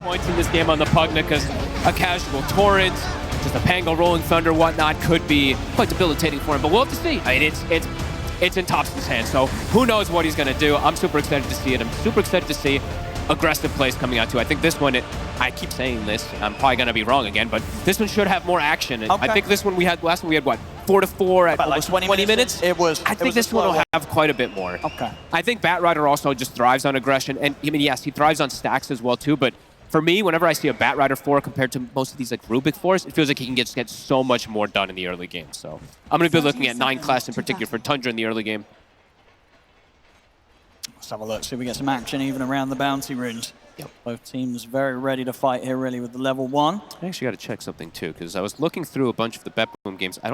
points in this game on the Pugna because a casual torrent, just a Pango rolling thunder, whatnot, could be quite debilitating for him. But we'll have to see. I mean, it's in Topson's hands, so who knows what he's going to do. I'm super excited to see it. I'm super excited to see aggressive plays coming out too. I think this one, I keep saying this, I'm probably going to be wrong again, but this one should have more action. Okay. I think this one last one we had what, 4-4 at like 20 minutes? I think this one will have quite a bit more. Okay. I think Batrider also just thrives on aggression, and I mean, yes, he thrives on stacks as well too, but for me, whenever I see a Batrider 4 compared to most of these like Rubik 4s, it feels like he can just get so much more done in the early game. So I'm going to be looking at 9 class in particular for Tundra in the early game. Let's have a look, see if we get some action even around the bounty runes. Yep. Both teams very ready to fight here really with the level 1. I actually got to check something too, because I was looking through a bunch of the BetBoom games. I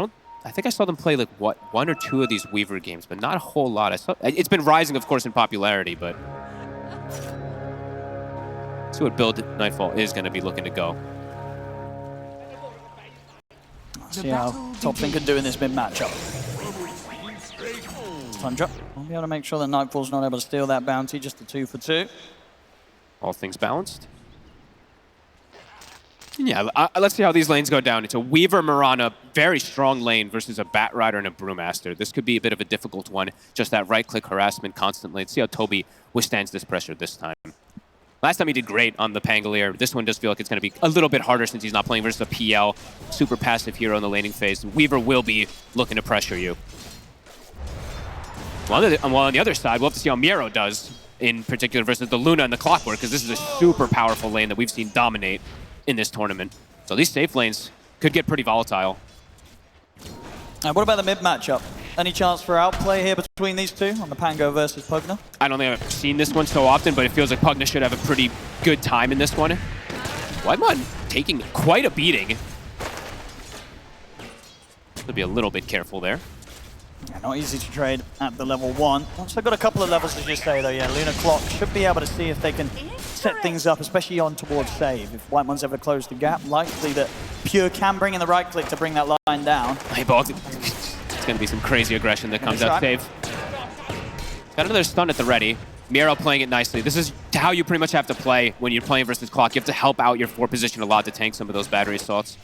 think I saw them play like what, 1 or 2 of these Weaver games, but not a whole lot. It's been rising, of course, in popularity, but let's see what build Nightfall is going to be looking to go. Let's see how Topson can do in this mid matchup. Tundra will be able to make sure that Nightfall's not able to steal that bounty, just a 2 for 2. All things balanced. Yeah, let's see how these lanes go down. It's a Weaver Mirana, very strong lane versus a Batrider and a Brewmaster. This could be a bit of a difficult one, just that right-click harassment constantly. Let's see how Toby withstands this pressure this time. Last time he did great on the Pangolier. This one does feel like it's going to be a little bit harder since he's not playing versus a PL, super passive hero in the laning phase. Weaver will be looking to pressure you. Well, on the other side, we'll have to see how Miero does, in particular versus the Luna and the Clockwork, because this is a super powerful lane that we've seen dominate in this tournament. So these safe lanes could get pretty volatile. What about the mid matchup? Any chance for outplay here between these two on the Pango versus Pugna? I don't think I've seen this one so often, but it feels like Pugna should have a pretty good time in this one. Weidmon taking quite a beating. Have to be a little bit careful there. Yeah, not easy to trade at the level 1. Once they've got a couple of levels, as you say, though, yeah, Luna Clock should be able to see if they can set things up, especially on towards save. If Weidmon's able to close the gap, likely that Pure can bring in the right click to bring that line down. Hey, both. It's going to be some crazy aggression that comes out save. Got another stun at the ready. Miero playing it nicely. This is how you pretty much have to play when you're playing versus Clock. You have to help out your 4 position a lot to tank some of those battery assaults.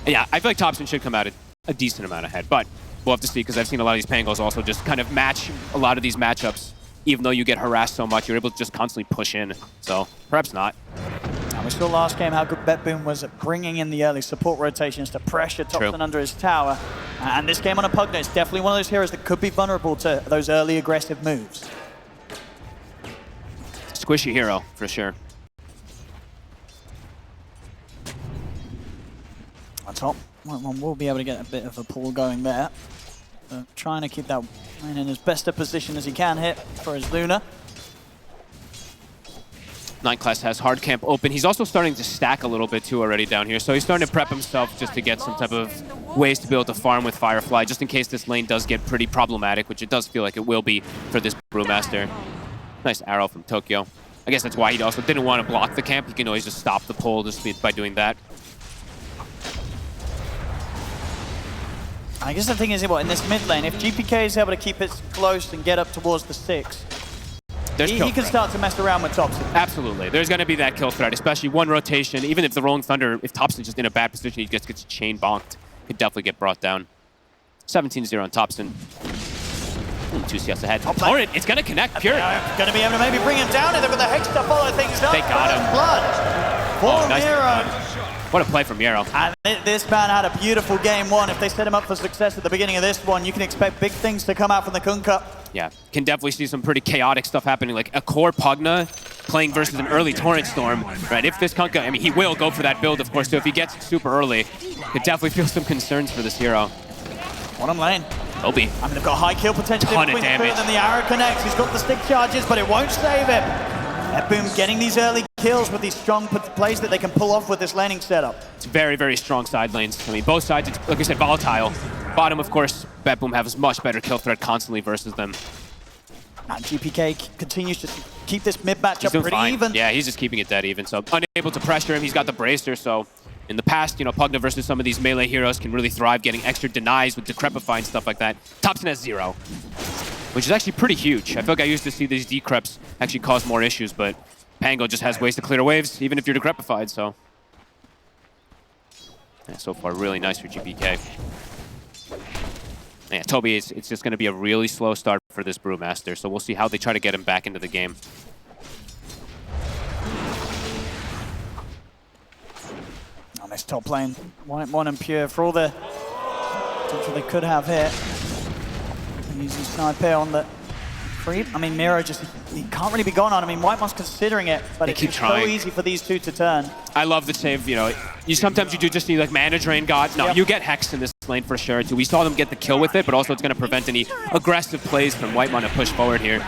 And yeah, I feel like Topson should come out a decent amount ahead, but we'll have to see, because I've seen a lot of these Pangos also just kind of match a lot of these matchups. Even though you get harassed so much, you're able to just constantly push in. So perhaps not. And we saw last game how good BetBoom was at bringing in the early support rotations to pressure Topson under his tower. And this game on a Pugna is definitely one of those heroes that could be vulnerable to those early aggressive moves. Squishy hero, for sure. On top, one will be able to get a bit of a pull going there. Trying to keep that lane in as best a position as he can hit for his Luna. 9 class has hard camp open. He's also starting to stack a little bit too already down here. So he's starting to prep himself just to get some type of ways to be able to farm with Firefly, just in case this lane does get pretty problematic, which it does feel like it will be for this Brewmaster. Nice arrow from Tokyo. I guess that's why he also didn't want to block the camp. He can always just stop the pull just by doing that. I guess the thing is, in this mid lane, if GPK is able to keep it close and get up towards the 6, he can start to mess around with Topson. Absolutely. There's going to be that kill threat, especially one rotation. Even if the Rolling Thunder, if Topson's just in a bad position, he just gets chain bonked. Could definitely get brought down. 17-0 on Topson. 2 CS ahead. Torrent, it's going to connect. Pure. Going to be able to maybe bring him down, and they've got the Hex to follow things up. They got him. Blood for Miero. What a play from Miero. And this man had a beautiful game 1. If they set him up for success at the beginning of this one, you can expect big things to come out from the Kun Cup. Yeah, can definitely see some pretty chaotic stuff happening, like a core Pugna playing versus an early Torrent Storm, right? If this Kunkka, I mean, he will go for that build, of course, so if he gets super early, could definitely feel some concerns for this hero. Bottom lane. Obi. I mean, they've got high kill potential Ton between of damage. and then the arrow connects. He's got the stick charges, but it won't save him. BetBoom getting these early kills with these strong plays that they can pull off with this laning setup. It's very, very strong side lanes. I mean, both sides, it's, like I said, volatile. Bottom, of course, BetBoom has much better kill threat constantly versus them. And GPK continues to keep this mid matchup pretty even. Yeah, he's just keeping it dead even. So unable to pressure him. He's got the bracer. So in the past, you know, Pugna versus some of these melee heroes can really thrive getting extra denies with Decrepify and stuff like that. Topson has 0, which is actually pretty huge. I feel like I used to see these decreps actually cause more issues, but Pango just has ways to clear waves, even if you're decrepified, so. Yeah, so far, really nice for GPK. Yeah, Toby, it's just going to be a really slow start for this Brewmaster, so we'll see how they try to get him back into the game. On this top lane, Whitemon and Pure for all the potential they could have here. Using Sniper on the creep. I mean, Miro just, he can't really be gone on. I mean, Whitemon's considering it, but it's so easy for these two to turn. I love the save, you know, sometimes you do just need like mana drain God. No, you get Hex in this lane for sure too. We saw them get the kill with it, but also it's going to prevent any aggressive plays from Whitemon to push forward here.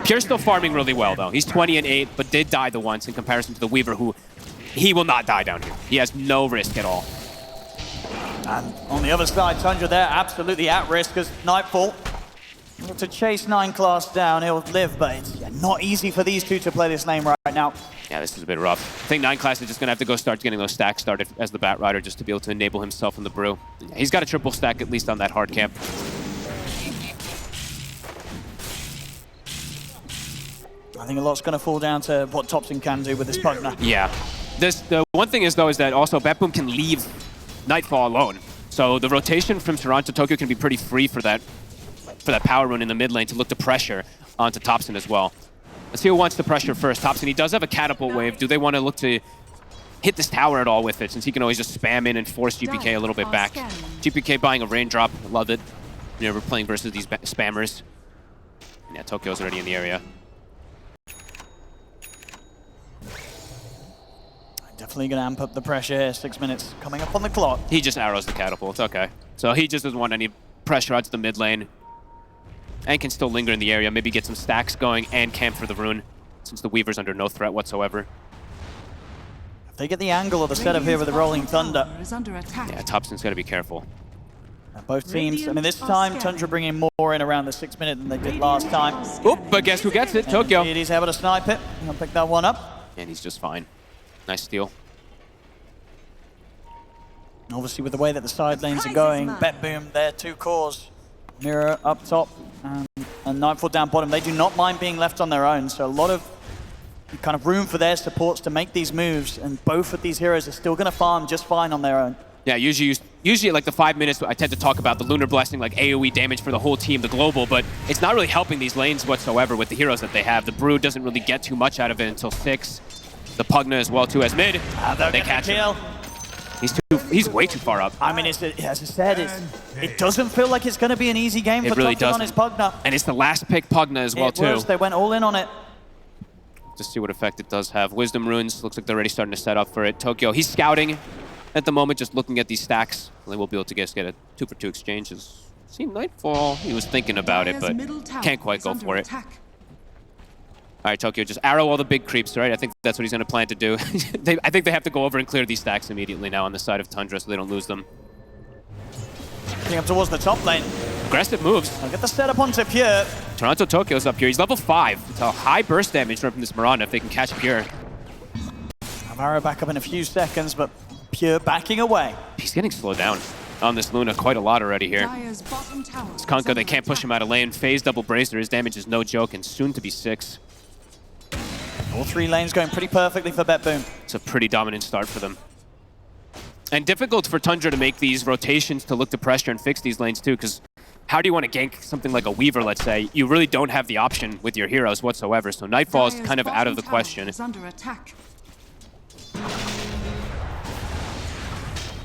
Pure's still farming really well though. He's 20 and 8, but did die the once in comparison to the Weaver, who he will not die down here. He has no risk at all. And on the other side, Tundra there, absolutely at risk as Nightfall. To chase 9 class down, he'll live, but it's not easy for these two to play this lane right now. Yeah, this is a bit rough. I think 9 class is just going to have to go start getting those stacks started as the Bat Rider just to be able to enable himself in the brew. He's got a triple stack at least on that hard camp. I think a lot's going to fall down to what Topson can do with this Pugna. Yeah. The one thing is, though, is that also BetBoom can leave Nightfall alone. So the rotation from Toronto to Tokyo can be pretty free for that power rune in the mid lane to look to pressure onto Topson as well. Let's see who wants to pressure first. Topson, he does have a catapult wave. Do they want to look to hit this tower at all with it, since he can always just spam in and force GPK a little bit back? GPK buying a raindrop. Love it. You know, we're playing versus these spammers. Yeah, Tokyo's already in the area. Definitely going to amp up the pressure here. 6 minutes coming up on the clock. He just arrows the catapult. Okay. So he just doesn't want any pressure onto the mid lane. And can still linger in the area. Maybe get some stacks going and camp for the rune, since the Weaver's under no threat whatsoever. If they get the angle of the setup here with the Rolling Thunder. Yeah, Topson's got to be careful. And both teams, I mean, this time Tundra bringing more in around the 6 minute than they did last time. Oop, but guess who gets it? Tokyo. He's able to snipe it. He'll pick that one up. And he's just fine. Nice steal. Obviously, with the way that the side lanes are going, BetBoom, their 2 cores. Mirror up top and Nightfall down bottom. They do not mind being left on their own, so a lot of kind of room for their supports to make these moves, and both of these heroes are still going to farm just fine on their own. Yeah, usually like the 5 minutes, I tend to talk about the Lunar Blessing, like AoE damage for the whole team, the global, but it's not really helping these lanes whatsoever with the heroes that they have. The Brew doesn't really get too much out of it until 6. The Pugna as well, too, as mid. They catch him. He's way too far up. I mean, as I said, it doesn't feel like it's going to be an easy game for really Topson on his Pugna. And it's the last pick Pugna as well, too. They went all in on it. Just see what effect it does have. Wisdom runes, looks like they're already starting to set up for it. Tokyo, he's scouting at the moment, just looking at these stacks. They will be able to get a 2-for-2 exchanges. See, Nightfall, he was thinking about it, but can't quite go for it. All right, Tokyo, just arrow all the big creeps, right? I think that's what he's going to plan to do. I think they have to go over and clear these stacks immediately now on the side of Tundra so they don't lose them. Getting up towards the top lane. Aggressive moves. I'll get the setup onto Pure. Toronto Tokyo's up here. He's level 5. It's a high burst damage from this Miranda if they can catch Pure. Amaro back up in a few seconds, but Pure backing away. He's getting slowed down on this Luna quite a lot already here. It's Kunkka, they can't push him out of lane. Phase double bracer, his damage is no joke, and soon to be 6. All 3 lanes going pretty perfectly for BetBoom. It's a pretty dominant start for them. And difficult for Tundra to make these rotations to look to pressure and fix these lanes too, because how do you want to gank something like a Weaver, let's say? You really don't have the option with your heroes whatsoever, so Nightfall is kind of out of the question.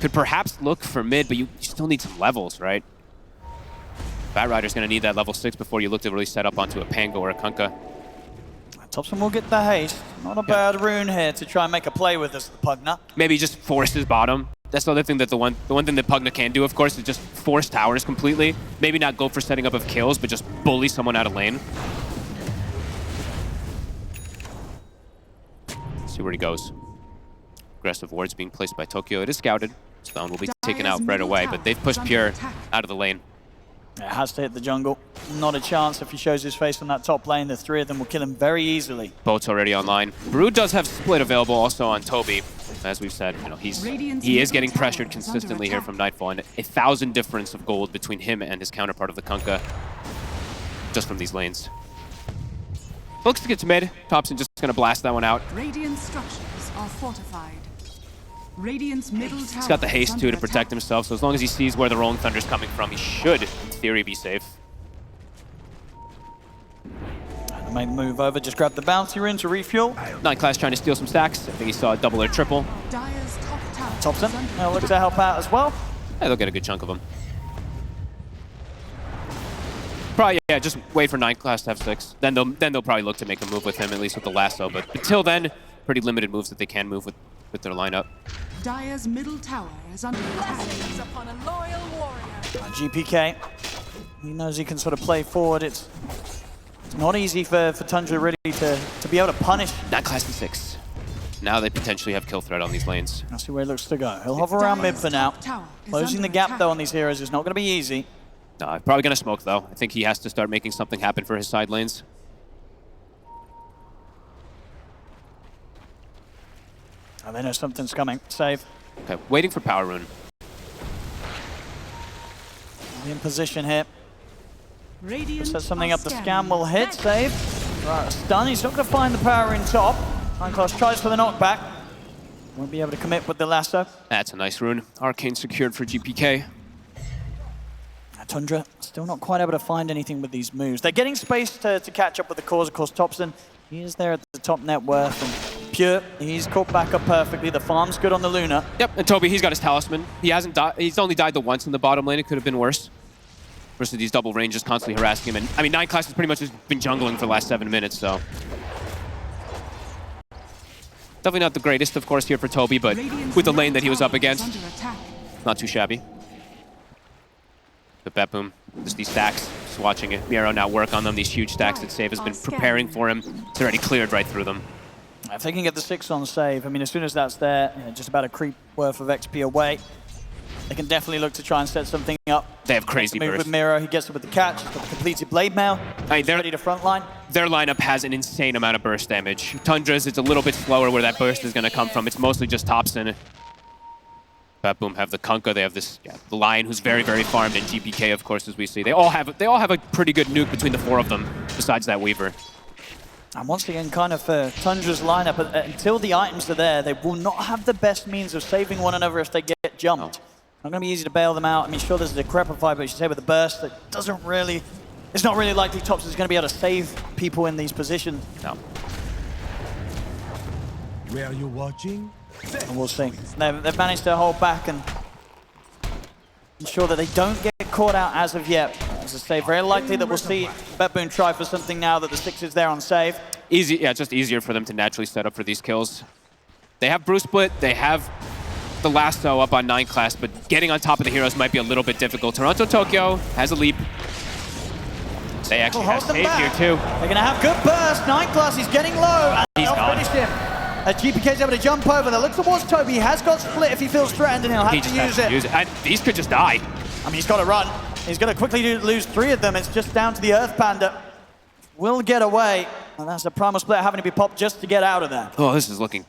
Could perhaps look for mid, but you still need some levels, right? Bat Rider's going to need that level 6 before you look to really set up onto a Pango or a Kunkka. Topson will get the haste. Not a bad rune here to try and make a play with this Pugna. Maybe just force his bottom. That's the other thing that the one thing that Pugna can do, of course, is just force towers completely. Maybe not go for setting up of kills, but just bully someone out of lane. Let's see where he goes. Aggressive wards being placed by Tokyo. It is scouted. Stone will be taken out right away, but they've pushed Pure out of the lane. It has to hit the jungle. Not a chance if he shows his face on that top lane. The 3 of them will kill him very easily. Boat's already online. Brew does have split available also on Toby. As we've said, you know, he is getting pressured consistently here from Nightfall, and 1,000 difference of gold between him and his counterpart of the Kunkka just from these lanes. Looks to get to mid. Topson just Just gonna blast that one out. Radiant structures are fortified. Radiant's middle tower. He's got the haste too to protect himself, so as long as he sees where the Rolling Thunder's coming from, he should, in theory, be safe. Make the move over, just grab the bounty rune to refuel. Nightclass trying to steal some stacks. I think he saw a double or triple. Dire's top tower. Thompson, looks to help out as well. Yeah, they'll get a good chunk of them. Probably, yeah, just wait for Nightclass to have 6. Then they'll probably look to make a move with him, at least with the lasso. But until then, pretty limited moves that they can move with their lineup. Dire's middle tower is under attack. Upon a loyal warrior. GPK, he knows he can sort of play forward. It's not easy for Tundra really to be able to punish. Nightclass in 6. Now they potentially have kill threat on these lanes. I'll see where he looks to go. He'll hover around mid for now. Closing the gap though on these heroes is not going to be easy. No, probably gonna smoke though. I think he has to start making something happen for his side lanes. Oh, they know something's coming. Save. Okay, waiting for Power Rune. In position here. Radiant Set something up. The scanning. scan will hit. Save. Right, a stun. He's not going to find the power in top. Nightclass tries for the knockback. Won't be able to commit with the lasso. That's a nice rune. Arcane secured for GPK. Tundra still not quite able to find anything with these moves. They're getting space to catch up with the cause. Of course, Thompson, he is there at the top net worth. And Pure, he's caught back up perfectly. The farm's good on the Luna. Yep, and Toby, he's got his talisman. He hasn't died. He's only died the once in the bottom lane. It could have been worse. Versus these double ranges constantly harassing him. And I mean, Nightclass has pretty much just been jungling for the last 7 minutes, so. Definitely not the greatest, of course, here for Toby, but with the lane that he was up against, not too shabby. The BetBoom, just these stacks, just watching it. Miro now work on them, these huge stacks that Save has been preparing for him. It's already cleared right through them. If they can get the 6 on Save, I mean, as soon as that's there, just about a creep worth of XP away, they can definitely look to try and set something up. They have crazy move burst. with Miro, he gets it with the catch, he's got the completed blade mail. I mean, ready to frontline. Their lineup has an insane amount of burst damage. Tundra's, it's a little bit slower where that burst is going to come from. It's mostly just Thompson. BetBoom have the Kunkka, they have this the Lion who's very, very farmed, and GPK, of course, as we see. They all have a pretty good nuke between the 4 of them, besides that Weaver. And once again, kind of for Tundra's lineup, until the items are there, they will not have the best means of saving one another if they get jumped. Not going to be easy to bail them out. I mean, sure, there's a Decrepify, but you say with the burst, that doesn't really... It's not really likely Thompson's going to be able to save people in these positions. No. Where are you watching? And we'll see. They've managed to hold back and ensure that they don't get caught out as of yet. As I say, very likely that we'll see BetBoom try for something now that the 6 is there on Save. Easy, yeah, just easier for them to naturally set up for these kills. They have Bruce Split, they have the lasso up on Nightclass, but getting on top of the heroes might be a little bit difficult. Toronto Tokyo has a leap. They actually have Save here too. They're going to have good burst. Nightclass, he's getting low. And He's they'll gone. finish him. GPK's able to jump over. They look towards Toby. He has got Split if he feels threatened, and he'll have to use it. And these could just die. I mean, he's got to run. He's going to quickly lose 3 of them. It's just down to the Earth Panda. Will get away. And that's a Primal Split having to be popped just to get out of there. Oh, this is looking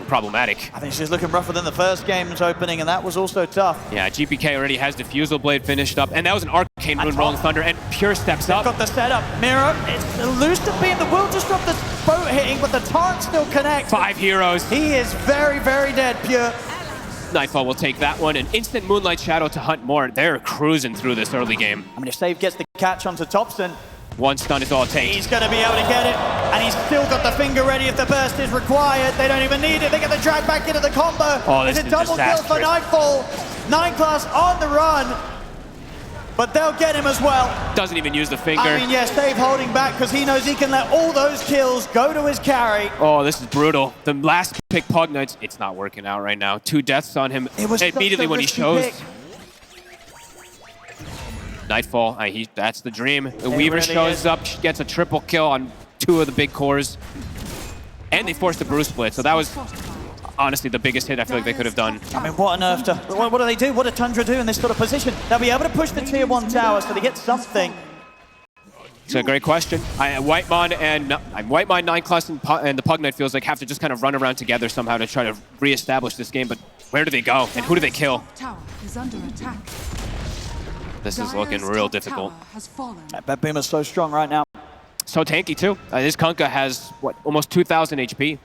problematic. I think she's looking rougher than the first game's opening, and that was also tough. Yeah, GPK already has Diffusal Blade finished up, and that was an Arcane Rune Rolling Thunder, and Pure steps up. Got the setup. Miro, it's a loose to beam. The will just drop the boat hitting, but the torrent still connects. 5 heroes. He is very, very dead, Pure. Nightfall will take that one, and instant Moonlight Shadow to hunt more. They're cruising through this early game. I mean, if Save gets the catch onto Thompson, 1 stun is all it takes. he's going to be able to get it, and he's still got the finger ready if the burst is required. They don't even need it. They get the drag back into the combo. Oh, this it's a is double kill for disastrous. Nightfall. Nightclass on the run, but they'll get him as well. Doesn't even use the finger. I mean, yeah, Save holding back because he knows he can let all those kills go to his carry. Oh, this is brutal. The last pick, Pugnights, it's not working out right now. 2 deaths on him It was immediately such a when he risky shows. pick. Nightfall, that's the dream. The It Weaver really shows is. up, gets a triple kill on 2 of the big cores. And they forced the Bruce Split, so that was honestly the biggest hit I feel like they could have done. I mean, what on earth to... What do they do? What do Tundra do in this sort of position? They'll be able to push the tier 1 tower so they get something. It's a great question. Whitemon, Nightclass, and the Pugknight feels like have to just kind of run around together somehow to try to reestablish this game, but where do they go? And who do they kill? Tower is under attack. This is looking real difficult. Has fallen. BetBoom is so strong right now. So tanky too. This Kunkka has, what, almost 2,000 HP.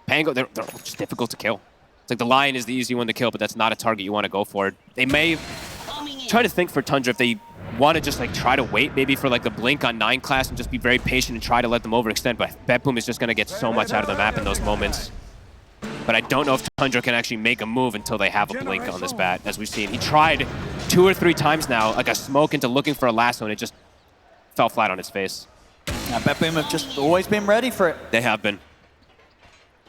Pango, they're just difficult to kill. It's like the Lion is the easy one to kill, but that's not a target you want to go for. They may try to think for Tundra if they want to just like try to wait maybe for like the blink on 9 class and just be very patient and try to let them overextend, but BetBoom is just going to get so much out of the map in those moments. But I don't know if Tundra can actually make a move until they have a blink on this bat, as we've seen. He tried 2 or 3 times now, like a smoke into looking for a lasso, and it just fell flat on its face. Now BetBoom have just always been ready for it. They have been.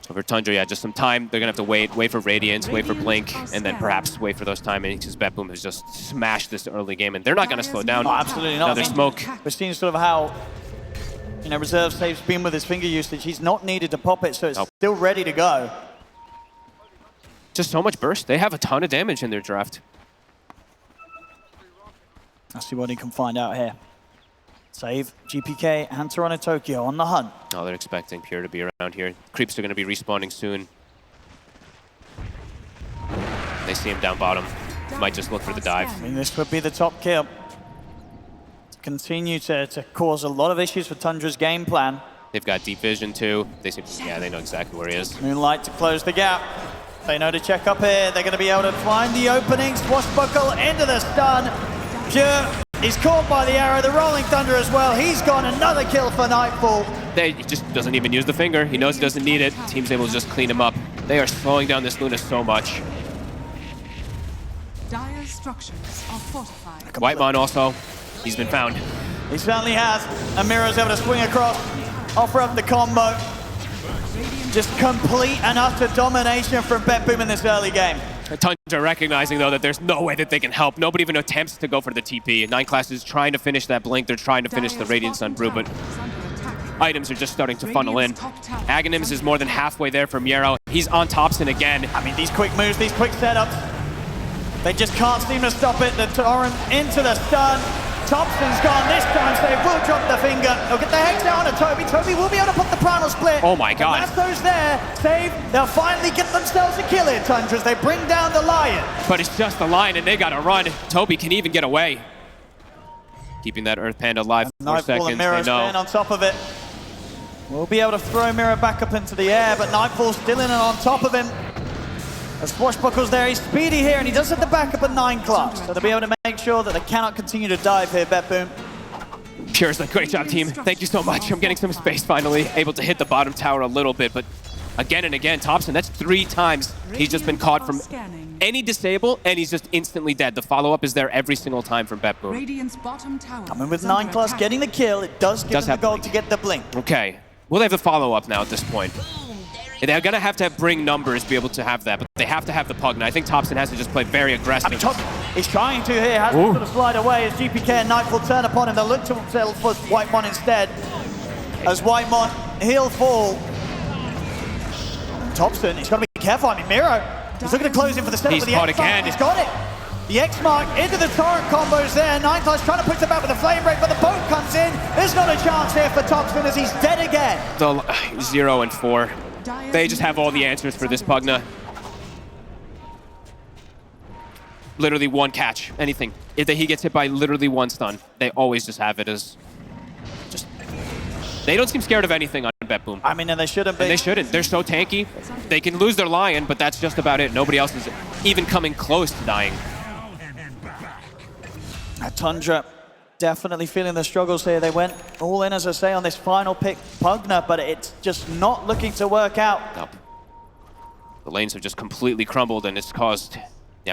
So for Tundra, yeah, just some time. They're going to have to wait for Radiance, wait for Blink, and then perhaps wait for those timings, because BetBoom has just smashed this early game, and they're not going to slow down. Oh, absolutely not. Another smoke. We're seeing sort of how, you know, Reserve Save's been with his finger usage. He's not needed to pop it, so it's still ready to go. Just so much burst. They have a ton of damage in their draft. Let's see what he can find out here. Save, GPK, and Toronto Tokyo on the hunt. Oh, they're expecting Pure to be around here. Creeps are going to be respawning soon. They see him down bottom. Might just look for the dive. I mean, this would be the top kill. To continue to cause a lot of issues for Tundra's game plan. They've got deep vision too. They seem, yeah, they know exactly where he is. Moonlight to close the gap. They know to check up here. They're going to be able to find the opening. Swashbuckle into the stun. Pure is caught by the arrow. The Rolling Thunder as well. He's gone. Another kill for Nightfall. He just doesn't even use the finger. He knows he doesn't need it. Team's able to just clean him up. They are slowing down this Luna so much. Dire's structures are fortified. Whitemon also, he's been found. He certainly has. And Miro's able to swing across, offer up the combo. Just complete and utter domination from BetBoom in this early game. Tundra recognizing, though, that there's no way that they can help. Nobody even attempts to go for the TP. 9 class is trying to finish that blink. They're trying to finish the Radiant Sun Brew, but items are just starting to funnel in. Aghanims is more than halfway there for Miero. He's on Thompson again. I mean, these quick moves, these quick setups, they just can't seem to stop it. The Torrent into the stun. Thompson's gone this time, so they will drop the finger. They'll get the hex down to Toby. Toby will be able to put the primal split. Oh my god. Lasso's there. Save. They'll finally get themselves a kill here, Tundra, as they bring down the Lion. But it's just the Lion, and they gotta run. Toby can even get away. Keeping that Earth Panda alive for 4 seconds. And Miro's staying on top of it. We'll be able to throw Miro back up into the air, but Nightfall's still in and on top of him. As Swashbuckle's there, he's speedy here, and he does have the backup at 9 class. So they'll be able to make sure that they cannot continue to dive here, BetBoom. Pure's a great job, team. Thank you so much. I'm getting some space finally. Able to hit the bottom tower a little bit, but again and again, Thompson, that's 3 times he's just been caught from any disable, and he's just instantly dead. The follow-up is there every single time from BetBoom. Radiant's bottom tower. Coming with 9 class, getting the kill. It does give them the goal to get the blink. Okay. Well, they have the follow-up now at this point. They're going to have bring numbers to be able to have that, but they have to have the Pug. And I think Thompson has to just play very aggressive. I mean, he's trying to here, has to sort of slide away as GPK and Nightfall turn upon him. They'll look to himself for Whitemon instead. As Whitemon, he'll fall. Thompson, he's got to be careful. I mean, Miro, he's looking to close in for the setup with the X again. He's got it. The X mark into the torrent combos there. 9 class trying to push them back with a flame break, but the boat comes in. There's not a chance here for Thompson as he's dead again. The 0 and 4. They just have all the answers for this Pugna. Literally 1 catch, anything. If he gets hit by literally 1 stun, they always just have it as just... They don't seem scared of anything on BetBoom. I mean, and they shouldn't be. And they shouldn't. They're so tanky. They can lose their Lion, but that's just about it. Nobody else is even coming close to dying. Tundra definitely feeling the struggles here. They went all in, as I say, on this final pick, Pugna, but it's just not looking to work out. Nope. The lanes have just completely crumbled, and it's caused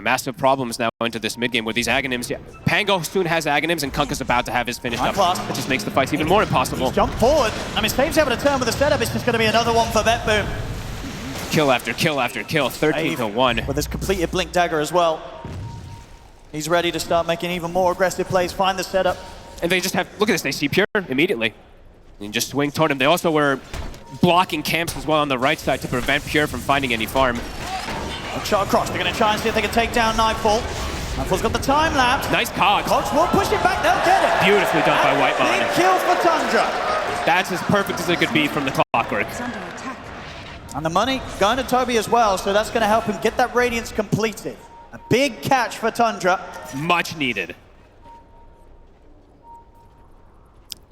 massive problems now into this mid game with these Aghanims. Yeah, Pango soon has Aghanims, and Kunkka's about to have his finished up. It just makes the fights even more impossible. He's jumped forward. I mean, Save's able to turn with the setup. It's just going to be another one for BetBoom. Kill after kill after kill, 13-1. With his completed Blink Dagger as well. He's ready to start making even more aggressive plays, find the setup. And they just have, look at this, they see Pure immediately. And just swing toward him. They also were blocking camps as well on the right side to prevent Pure from finding any farm. Shot across, they're going to try and see if they can take down Nightfall. Nightfall's got the time lapse. Nice Cogs. Cogs will push it back, they'll get it. Beautifully done by Whitemon. Big kill for Tundra. That's as perfect as it could be from the clockwork. And the money going to Toby as well, so that's going to help him get that Radiance completed. A big catch for Tundra. Much needed.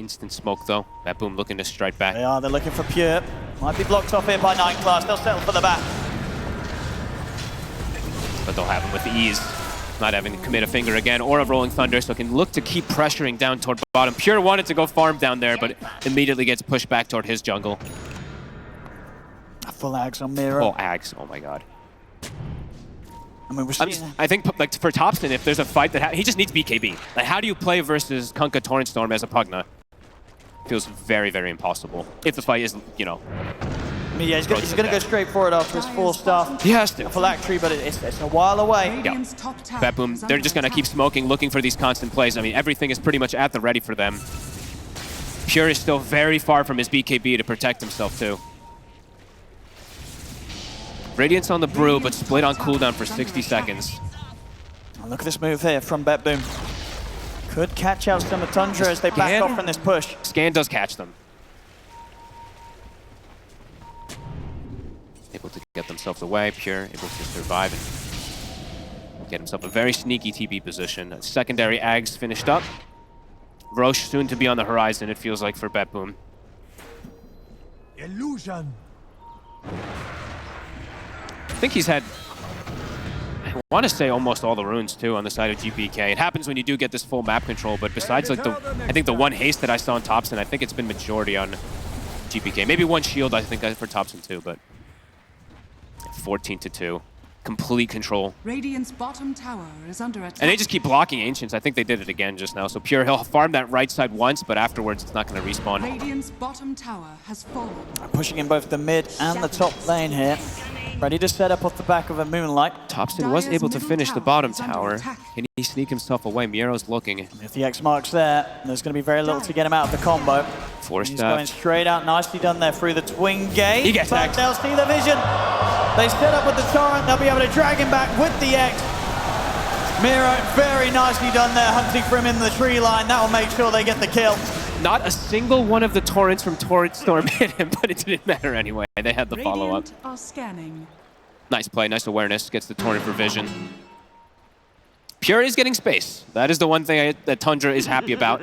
Instant smoke though. BetBoom looking to strike back. They're looking for Pure. Might be blocked off here by 9 Class. They'll settle for the back. But they'll have him with ease. Not having to commit a finger again or a Rolling Thunder, so can look to keep pressuring down toward bottom. Pure wanted to go farm down there, but immediately gets pushed back toward his jungle. Full Ags on Mira. Oh, Ags. Oh my god. I mean, I think like for Topson, if there's a fight that he just needs BKB. Like, how do you play versus Kunkka Torrent Storm as a Pugna? Feels very, very impossible. If the fight is, you know. I mean, yeah, he's going to go straight for it after his 4 stuff. He has to. Phylactery, but it's a while away. Yeah. BetBoom, they're just going to keep smoking, looking for these constant plays. I mean, everything is pretty much at the ready for them. Pure is still very far from his BKB to protect himself, too. Radiant's on the brew, but split on cooldown for 60 seconds. Oh, look at this move here from BetBoom. Could catch out some of Tundra as they back off from this push. Scan does catch them. Able to get themselves away. Pure able to survive and get himself a very sneaky TP position. Secondary Ags finished up. Roche soon to be on the horizon, it feels like, for BetBoom. Illusion. I think he's had, I want to say, almost all the runes too on the side of GPK. It happens when you do get this full map control, but besides like I think the one haste that I saw on Topson, I think it's been majority on GPK. Maybe one shield, I think, for Topson too, but 14-2. Complete control. Radiant's bottom tower is under attack. And they just keep blocking Ancients. I think they did it again just now. So Pure, he'll farm that right side once, but afterwards it's not going to respawn. Radiant's bottom tower has fallen. Pushing in both the mid and the top lane here. Ready to set up off the back of a Moonlight. Topson was able to finish the bottom tower. Can he sneak himself away? Miro's looking. If the X mark's there, there's going to be very little to get him out of the combo. Forced He's going straight out. Nicely done there through the twin gate. He gets X. They'll see the vision. They set up with the Torrent. They'll be able to drag him back with the X. Miro, very nicely done there, hunting for him in the tree line. That will make sure they get the kill. Not a single one of the torrents from Torrent Storm hit him, but it didn't matter anyway. They had the follow-up. Radiant are scanning. Nice play, nice awareness. Gets the Torrent for vision. Pure is getting space. That is the one thing that Tundra is happy about.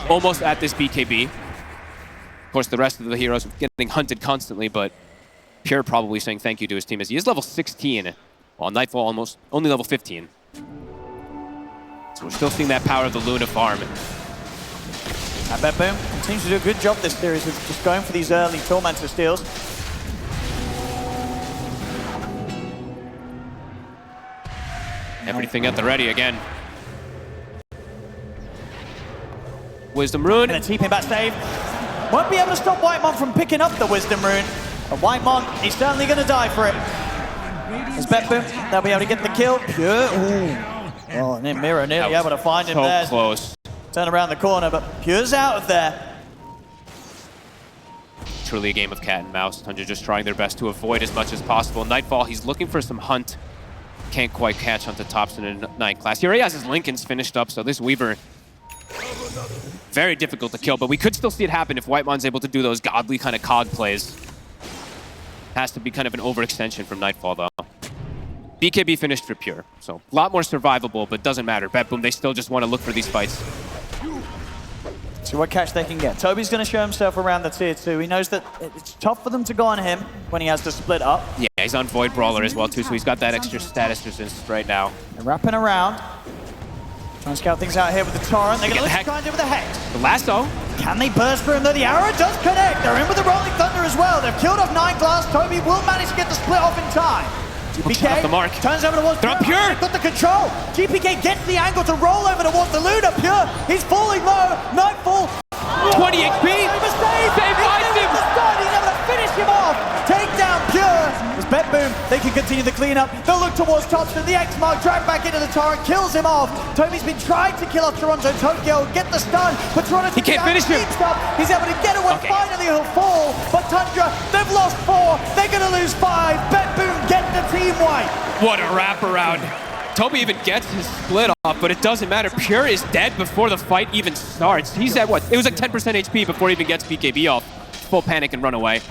Almost at this BKB. Of course, the rest of the heroes getting hunted constantly, but Pure probably saying thank you to his team as he is level 16, while Nightfall almost only level 15. So we're still seeing that power of the Luna farm. BetBoom continues to do a good job this series with just going for these early Tormentor steals. Everything at the ready again. Wisdom Rune. And a TP back save. Won't be able to stop Whitemon from picking up the Wisdom Rune. But Whitemon, he's certainly going to die for it. As BetBoom, they'll be able to get the kill. Pure. Ooh. Oh, and then Miro nearly able to find him there. So close. Turn around the corner, but Pure's out of there. Truly a game of cat and mouse. Tundra just trying their best to avoid as much as possible. Nightfall, he's looking for some hunt. Can't quite catch onto Topson in 9 class. He already has his Lincolns finished up, so this Weaver, very difficult to kill, but we could still see it happen if Whitemon's able to do those godly kind of cog plays. Has to be kind of an overextension from Nightfall, though. BKB finished for Pure, so a lot more survivable, but doesn't matter. BetBoom, they still just want to look for these fights. See what catch they can get. Toby's going to show himself around the tier 2. He knows that it's tough for them to go on him when he has to split up. Yeah, he's on Void Brawler as well, too, so he's got that extra status resistance right now. They're wrapping around. Trying to scout things out here with the Torrent. They're going to try and do it with the Hex. The lasso. Can they burst through him though? The arrow does connect. They're in with the Rolling Thunder as well. They've killed off 9 class. Toby will manage to get the split off in time. GPK off the mark. Turns over towards They're Pure. They've got the control. GPK gets the angle to roll over towards the Luna. Pure, he's falling low. Nightfall. 20 HP. They finds him. He's able to finish him off. Take down Pure. As BetBoom, they can continue the cleanup. They'll look towards Topson. The X-Mark dragged back into the Torrent, kills him off. Toby's been trying to kill off Toronto. Tokyo get the stun, but Toronto he can't finish him. He's able to get away. Okay. Finally, he'll fall. But Tundra, they've lost 4. They're going to lose 5. BetBoom get the team wipe. What a wraparound. Toby even gets his split off, but it doesn't matter. Pure is dead before the fight even starts. He's at what? It was like 10% HP before he even gets BKB off. Full panic and run away.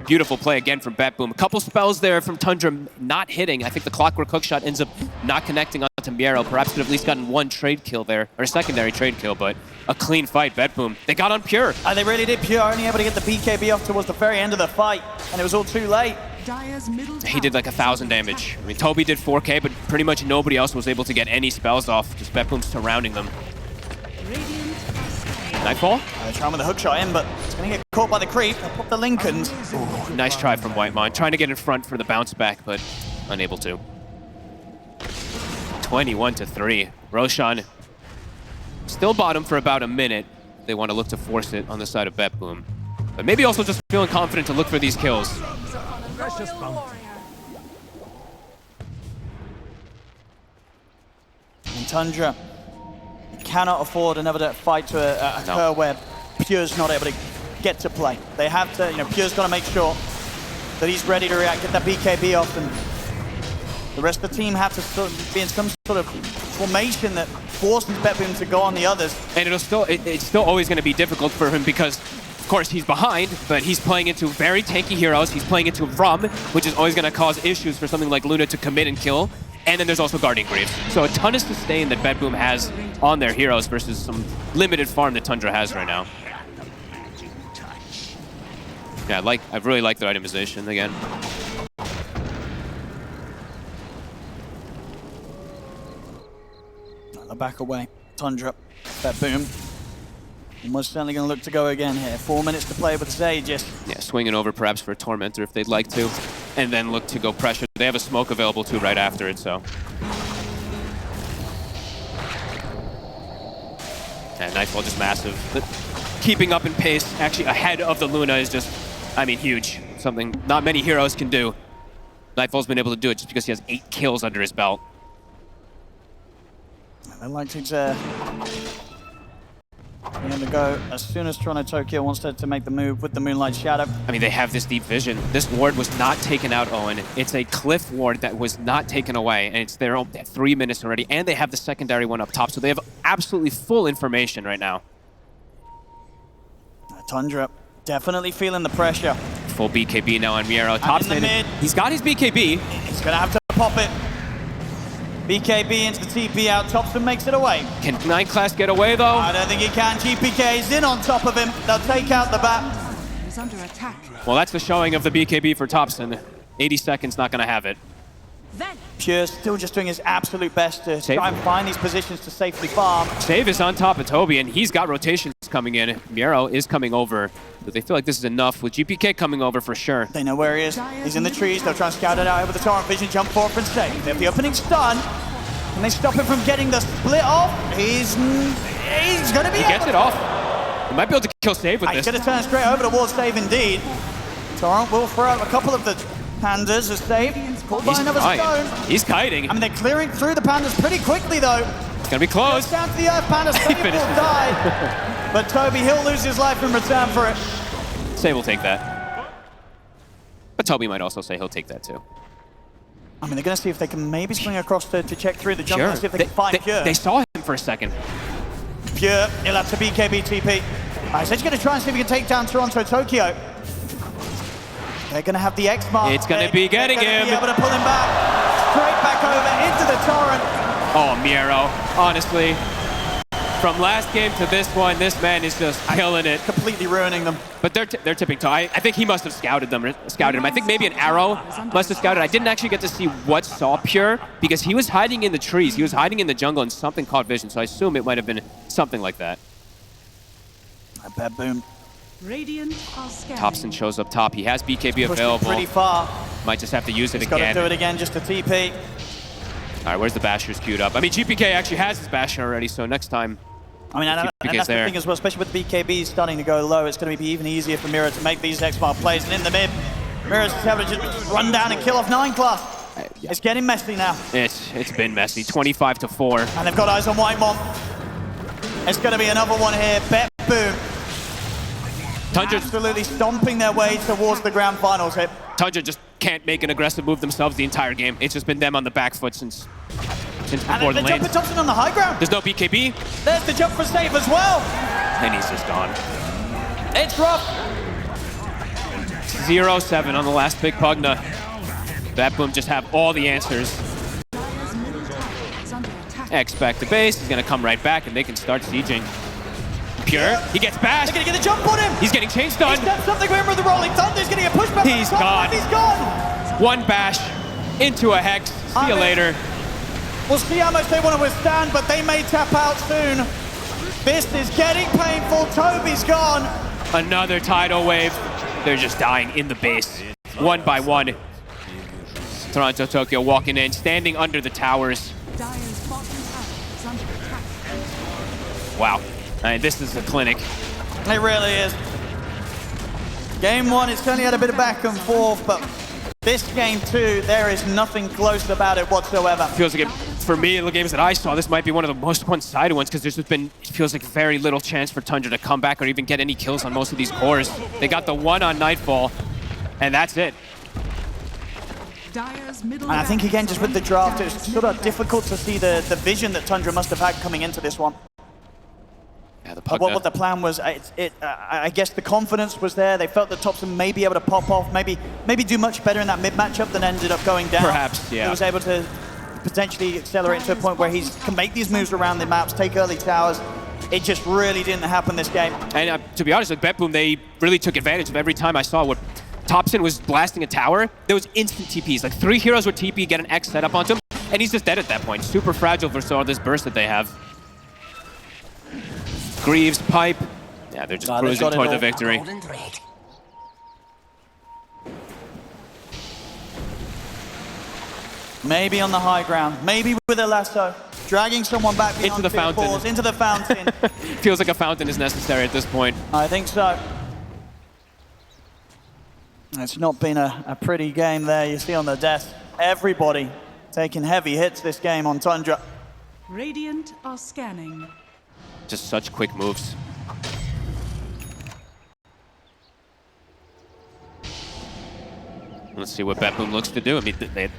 Beautiful play again from BetBoom. A couple spells there from Tundra not hitting. I think the Clockwork Hookshot ends up not connecting onto Miero. Perhaps could have at least gotten one trade kill there, or a secondary trade kill, but a clean fight, BetBoom. They got on Pure. They really did. Pure only able to get the BKB off towards the very end of the fight, and it was all too late. Dire's middle He did like 1,000 damage. I mean, Toby did 4K, but pretty much nobody else was able to get any spells off. Just BetBoom surrounding them. Nightfall? Trying with the hookshot in, but it's going to get caught by the creep. They'll pop the Lincolns. Ooh, nice try from Whitemon. Trying to get in front for the bounce back, but unable to. 21-3. Roshan still bottom for about a minute. They want to look to force it on the side of BetBoom. But maybe also just feeling confident to look for these kills. And Tundra cannot afford another fight to occur where Pure's not able to get to play. They have to, Pure's got to make sure that he's ready to react, get that BKB off, and the rest of the team have to sort of be in some sort of formation that forces BetBoom to go on the others. And it's still always going to be difficult for him because, of course, he's behind, but he's playing into very tanky heroes. He's playing into Rum, which is always going to cause issues for something like Luna to commit and kill. And then there's also Guardian Greaves. So a ton of sustain that BetBoom has on their heroes versus some limited farm that Tundra has right now. Yeah, I really like their itemization again. They'll back away. Tundra, BetBoom. Almost certainly going to look to go again here. 4 minutes to play with Zages. Yeah, swinging over perhaps for a Tormentor if they'd like to. And then look to go pressure. They have a smoke available too right after it, so. Yeah, Nightfall just massive. But keeping up in pace, actually ahead of the Luna is just, I mean, huge. Something not many heroes can do. Nightfall's been able to do it just because he has 8 kills under his belt. They're likely to be able to go as soon as Toronto Tokyo wants to make the move with the Moonlight Shadow. I mean, they have this deep vision. This ward was not taken out, Owen. It's a cliff ward that was not taken away, and it's there at 3 minutes already, and they have the secondary one up top, so they have absolutely full information right now. Tundra definitely feeling the pressure. Full BKB now on Miero. Top's in the mid. He's got his BKB. He's going to have to pop it. BKB into the TP out. Thompson makes it away. Can 9 Class get away, though? I don't think he can. GPK is in on top of him. They'll take out the bat. is under attack. Well, that's the showing of the BKB for Thompson. 80 seconds, not going to have it. Pure still just doing his absolute best to try and find these positions to safely farm. Save is on top of Toby, and he's got rotations coming in. Miero is coming over, but they feel like this is enough with GPK coming over for sure. They know where he is. He's in the trees. They'll try and scout it out over the Torrent Vision, jump forward and save. They have the opening stun. Can they stop him from getting the split off? He's going to be He gets it off. He might be able to kill Save with this. He's going to turn straight over towards Save indeed. Torrent will throw out a couple of the pandas as Save. Caught by another stone. He's kiting. I mean, they're clearing through the pandas pretty quickly, though. It's going to be close. Down to the earth, panda. Save will die. But Toby, he'll lose his life in return for it. Save will take that. But Toby might also say he'll take that too. I mean, they're going to see if they can maybe swing across to check through the jungle and see if they can find Pure. They saw him for a second. Pure, he'll have to BKB TP. So he's going to try and see if he can take down Toronto Tokyo. They're going to have the X mark. It's going to be getting him. Be able to pull him back. Straight back over into the Torrent. Oh, Miero, honestly. From last game to this one, this man is just killing it. Completely ruining them. But they're tipping toe. I think he must have scouted him. I think maybe an arrow must have scouted. I didn't actually get to see what saw Pure because he was hiding in the trees. He was hiding in the jungle and something caught vision. So I assume it might have been something like that. BetBoom. Radiant are scanning. Thompson shows up top. He has BKB available. Pretty far. Might just have to use it He's again. Got to do it again just to TP. All right, where's the Bashers queued up? I mean, GPK actually has his Basher already, so next time. I mean, and that's the thing as well, especially with BKB starting to go low, it's going to be even easier for Miero to make these X-Mark plays. And in the mid, Miro's able to just run down and kill off 9 Class. It's getting messy now. It's been messy. 25-4. And they've got eyes on Whitemon. It's going to be another one here. BetBoom. Tundra absolutely stomping their way towards the grand finals here. Tundra just can't make an aggressive move themselves the entire game. It's just been them on the back foot since before the lane. Jump for Thompson on the high ground. There's no BKB. There's the jump for Save as well. And he's just gone. It's rough. 0-7 on the last pick, Pugna. BetBoom just have all the answers. Dire's middle tower is under attack. Expect the base. He's going to come right back, and they can start sieging. Pure, he gets bashed. They're gonna get the jump on him. He's getting chain stunned. He steps up the ground with the rolling thunder. He's gonna get pushed back. He's gone. He's gone. One bash into a hex. See you later. We'll see how much they want to withstand, but they may tap out soon. This is getting painful. Toby's gone. Another tidal wave. They're just dying in the base. One by one. Toronto Tokyo walking in, standing under the towers. Dire's bottom tower is under attack. Wow. I mean, this is a clinic. It really is. Game one, it's certainly had a bit of back and forth, but this game two, there is nothing close about it whatsoever. Feels like, for me, in the games that I saw, this might be one of the most one-sided ones because there's just been, it feels like very little chance for Tundra to come back or even get any kills on most of these cores. They got the one on Nightfall, and that's it. Dire's middle And I think, again, just with the draft, it's sort of difficult to see the vision that Tundra must have had coming into this one. Yeah, the What the plan was, I guess the confidence was there. They felt that Thompson may be able to pop off, maybe do much better in that mid matchup than ended up going down. Perhaps, yeah. He was able to potentially accelerate to a point where he can make these moves around the maps, take early towers. It just really didn't happen this game. And to be honest, with BetBoom, they really took advantage of every time I saw what Thompson was blasting a tower. There was instant TPs. Like 3 heroes would TP, get an X set up onto him, and he's just dead at that point. Super fragile versus all this burst that they have. Greaves, Pipe. Yeah, they're just cruising toward the victory. Maybe on the high ground, maybe with a lasso, dragging someone back Into the fountain. Balls, into the fountain. Feels like a fountain is necessary at this point. I think so. It's not been a pretty game there. You see on the desk, everybody taking heavy hits this game on Tundra. Radiant are scanning. Just such quick moves. Let's see what BetBoom looks to do. I mean,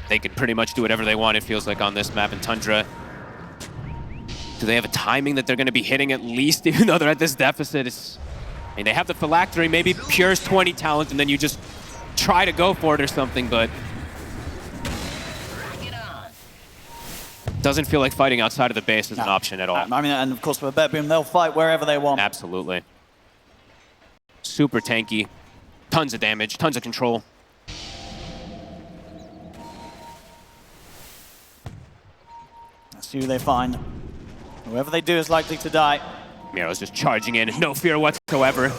they can pretty much do whatever they want, it feels like, on this map in Tundra. Do they have a timing that they're going to be hitting at least, even though they're at this deficit? I mean, they have the phylactery, maybe Pure's 20 talent, and then you just try to go for it or something, but doesn't feel like fighting outside of the base is an option at all. I mean, and of course for BetBoom, they'll fight wherever they want. Absolutely. Super tanky. Tons of damage, tons of control. Let's see who they find. Whoever they do is likely to die. Miro's just charging in, no fear whatsoever.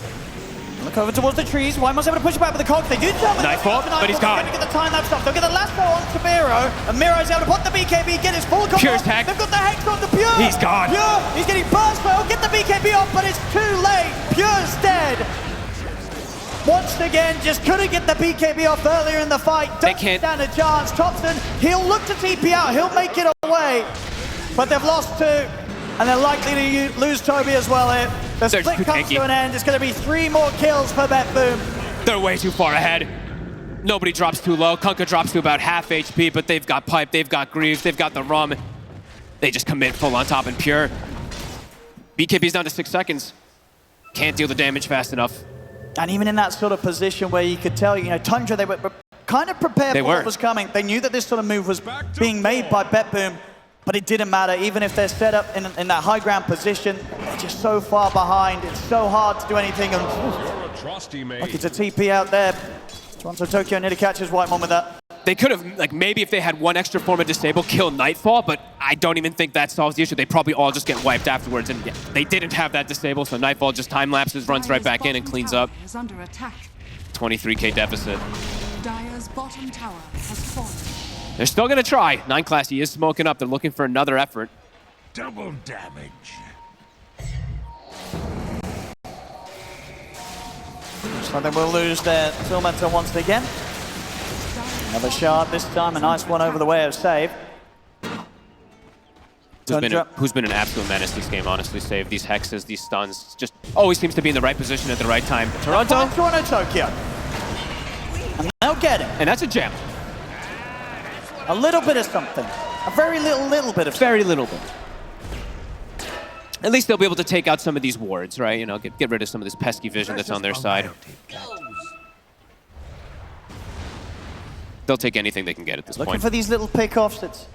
Look over towards the trees. Why must able to push it back with the cog? They do tell me. Nightfall, but he's gone. They're going to get the time lapse off. They'll get the lasso onto Miro. And Miro's able to put the BKB, get his full combo. Pure's tag. They've got the Hex on the Pure. He's gone. Pure, he's getting burst though. Get the BKB off, but it's too late. Pure's dead. Once again, just couldn't get the BKB off earlier in the fight. Don't stand a chance. Thompson, he'll look to TP out. He'll make it away. But they've lost 2. And they're likely to lose Toby as well here. The split comes to an end. It's going to be 3 more kills for BetBoom. They're way too far ahead. Nobody drops too low. Kunkka drops to about half HP, but they've got Pipe, they've got Greaves, they've got the Rum. They just commit full on top and Pure. BKB's down to 6 seconds. Can't deal the damage fast enough. And even in that sort of position where you could tell, you know, Tundra, they were kind of prepared for what was coming. They knew that this sort of move was being made by BetBoom. But it didn't matter, even if they're set up in that high ground position, they're just so far behind. It's so hard to do anything. And look, it's a TP out there. Toronto Tokyo need to catch his white one with that. They could have, like, maybe if they had one extra form of disable, kill Nightfall, but I don't even think that solves the issue. They probably all just get wiped afterwards, and they didn't have that disable, so Nightfall just time lapses, runs right back in, and cleans up. 23k deficit. Dire's bottom tower has fallen. They're still going to try. 9 class, he is smoking up. They're looking for another effort. Double damage. Looks like they will lose their Tormentor once again. Another shard this time, a nice one over the way of save. Who's been an absolute menace this game, honestly, Save. These hexes, these stuns, just always seems to be in the right position at the right time. Toronto. Tokyo. And they'll get it. And that's a gem. A little bit of something. A very little bit of something. Very little bit. At least they'll be able to take out some of these wards, right? You know, get rid of some of this pesky vision that's on their side. They'll take anything they can get at this Looking point. for these little pickoffs. It's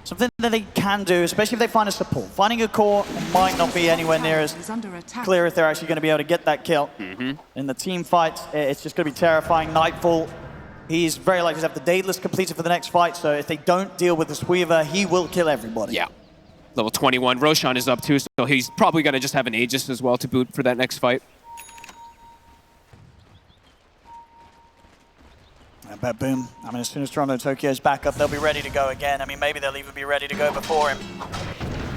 something that they can do, especially if they find a support. Finding a core might not be anywhere near as Is under attack. clear if they're actually going to be able to get that kill. In the team fights, it's just going to be terrifying. Nightfall, he's very likely to have the Daedalus completed for the next fight, so if they don't deal with this Weaver, he will kill everybody. Yeah. Level 21. Roshan is up too, so he's probably going to just have an Aegis as well to boot for that next fight. BetBoom. I mean, as soon as Toronto Tokyo's back up, they'll be ready to go again. I mean, maybe they'll even be ready to go before him.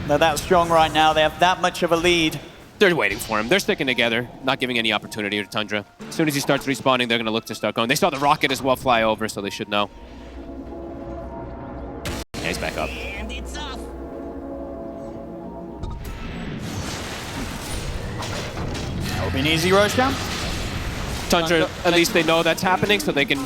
They're that strong right now. They have that much of a lead. They're waiting for him. They're sticking together, not giving any opportunity to Tundra. As soon as he starts respawning, they're going to look to start going. They saw the rocket as well fly over, so they should know. Yeah, he's back up. And it's off. That will be an easy Roshan. Tundra, at least they know that's happening, so they can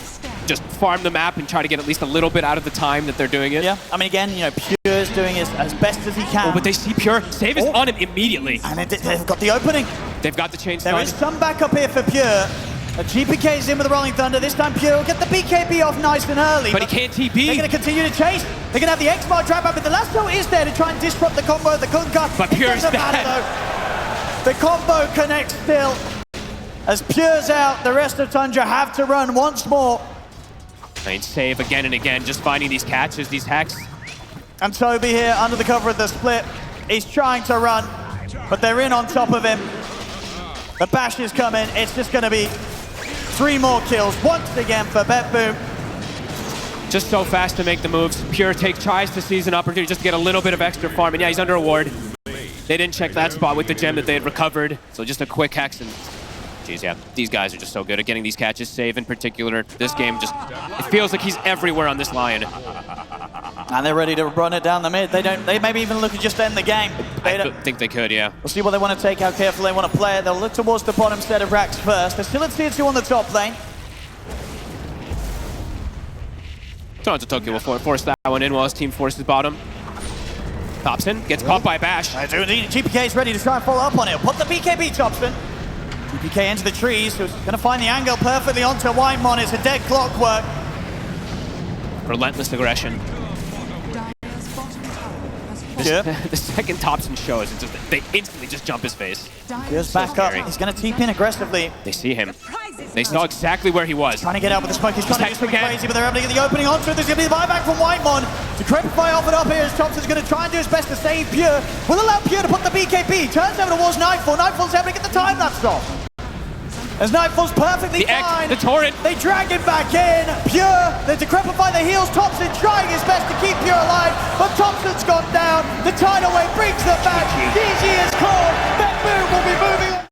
just farm the map and try to get at least a little bit out of the time that they're doing it. Yeah, I mean, again, you know, Pure's doing it as best as he can. Oh, but they see Pure. Save is on him immediately. And they've got the opening. They've got the chain There stun. is some backup here for Pure. A GPK's in with the Rolling Thunder. This time Pure will get the BKB off nice and early. But he can't TP. They're going to continue to chase. They're going to have the X-Bar trap up, but the lasso is there to try and disrupt the combo. The Kunkka. But Pure's dead. The combo connects still. As Pure's out, the rest of Tundra have to run once more. I mean, save again and again, just finding these catches, these hacks. And Toby here, under the cover of the split, he's trying to run, but they're in on top of him. The bash is coming. It's just going to be 3 more kills once again for BetBoom. Just so fast to make the moves. Pure tries to seize an opportunity just to get a little bit of extra farm. And yeah, he's under a ward. They didn't check that spot with the gem that they had recovered. So just a quick hex and... Jeez, yeah, these guys are just so good at getting these catches. Save in particular. This game just... It feels like he's everywhere on this Lion. And they're ready to run it down the mid. They maybe even look to just end the game. I think they could, yeah. We'll see what they want to take, how careful they want to play it. They'll look towards the bottom set of racks first. They're still at tier 2 on the top lane. Toronto Tokyo will force that one in while his team forces bottom. Thompson gets popped by Bash. I do indeed. GPK is ready to try and follow up on it. Put the BKB, Thompson. GPK into the trees, who's going to find the angle perfectly onto Wymon. It's a dead clockwork. Relentless aggression. Dire's bottom tower has fallen. Yeah. The second Thompson shows, it's just, they instantly just jump his face. Here's back up. He's going to TP in aggressively. They see him. They saw exactly where he was. Trying to get out with the smoke. He's trying to do Hex something again. crazy, but they're able to get the opening onto it. There's going to be the buyback from Wymon. Decrepify offered up here as Thompson's going to try and do his best to save Pure. Will allow Pure to put the BKB. Turns over towards Nightfall. Nightfall's able to get the time lapse off. As Nightfall's perfectly The X, fine. the torrent. They drag him back in. Pure, they decrepify the heals. Thompson trying his best to keep Pure alive, but Thompson's gone down. The tidal wave brings them back. GG is called. BetBoom will be moving on.